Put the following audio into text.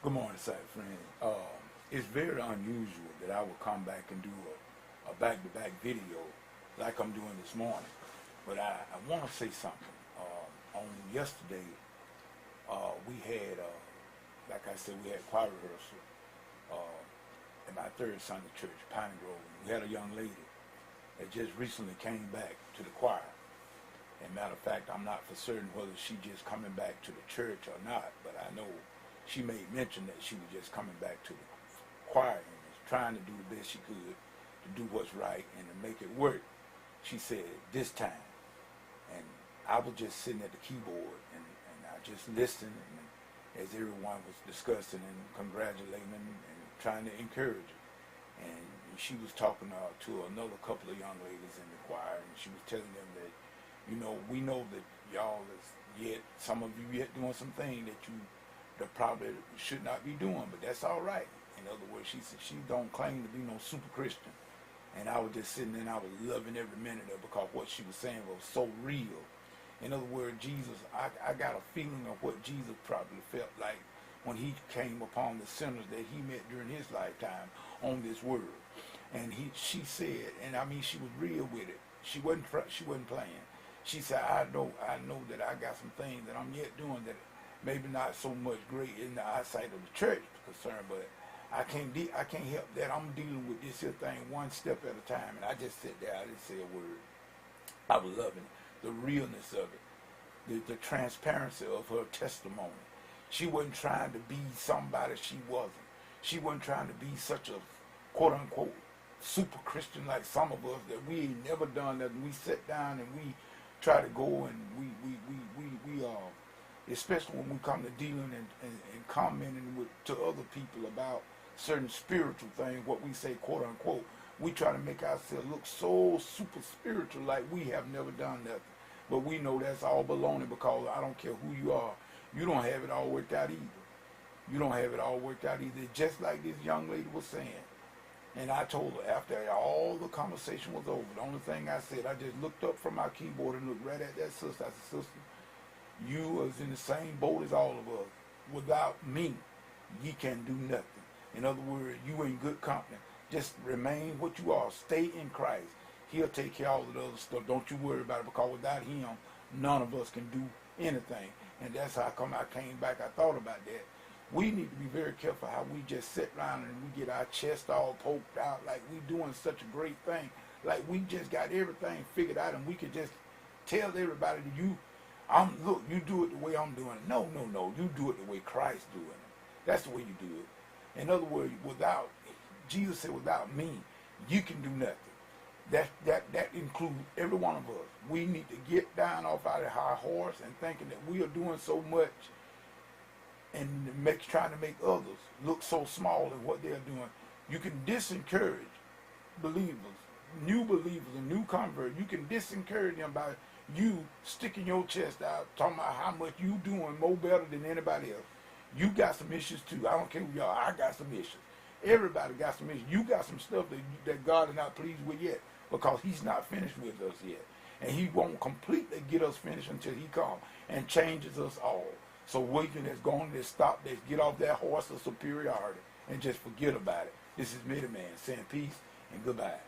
Good morning, sight friend. It's very unusual that I would come back and do a back-to-back video like I'm doing this morning. But I want to say something. On yesterday, we had, like I said, we had choir rehearsal at my third Sunday church, Pine Grove. We had a young lady that just recently came back to the choir. And matter of fact, I'm not for certain whether she just coming back to the church or not, but I know she made mention that she was just coming back to the choir and was trying to do the best she could to do what's right and to make it work. She said, this time. And I was just sitting at the keyboard and I just listened and as everyone was discussing and congratulating and trying to encourage her. And she was talking to another couple of young ladies in the choir and she was telling them that, we know that y'all is yet, some of you yet doing some things that you that probably should not be doing, but that's all right. In other words, she said she don't claim to be no super Christian. And I was just sitting there and I was loving every minute of it because what she was saying was so real. In other words, Jesus, I got a feeling of what Jesus probably felt like when he came upon the sinners that he met during his lifetime on this world. And she said, and I mean she was real with it. She wasn't playing. She said, I know that I got some things that I'm yet doing that maybe not so much great in the eyesight of the church concerned, but I can't help that. I'm dealing with this here thing one step at a time. And I just sat there, I didn't say a word. I was loving it, the realness of it, the transparency of her testimony. She wasn't trying to be somebody she wasn't. She wasn't trying to be such a quote unquote super Christian like some of us that we ain't never done nothing. We sit down and we try to go and we especially when we come to dealing and commenting to other people about certain spiritual things, what we say quote unquote, we try to make ourselves look so super spiritual like we have never done nothing. But we know that's all baloney because I don't care who you are, you don't have it all worked out either. You don't have it all worked out either, just like this young lady was saying. And I told her after all the conversation was over, the only thing I said, I just looked up from my keyboard and looked right at that sister. I said, sister, you is in the same boat as all of us. Without me, ye can do nothing. In other words, you in good company. Just remain what you are. Stay in Christ. He'll take care of all of the other stuff. Don't you worry about it because without him, none of us can do anything. And that's how come I came back. I thought about that. We need to be very careful how we just sit around and we get our chest all poked out like we doing such a great thing. Like we just got everything figured out and we could just tell everybody that look, you do it the way I'm doing it. No, you do it the way Christ doing it. That's the way you do it. In other words, Jesus said, without me, you can do nothing. That includes every one of us. We need to get down off out of our horse and thinking that we are doing so much and trying to make others look so small in what they're doing. You can disencourage believers, new converts. You can disencourage them by you sticking your chest out, talking about how much you doing more better than anybody else. You got some issues too. I don't care who y'all. I got some issues. Everybody got some issues. You got some stuff that God is not pleased with yet because he's not finished with us yet. And he won't completely get us finished until he comes and changes us all. So we can just go on, just stop, just get off that horse of superiority and just forget about it. This is Middleman saying peace and goodbye.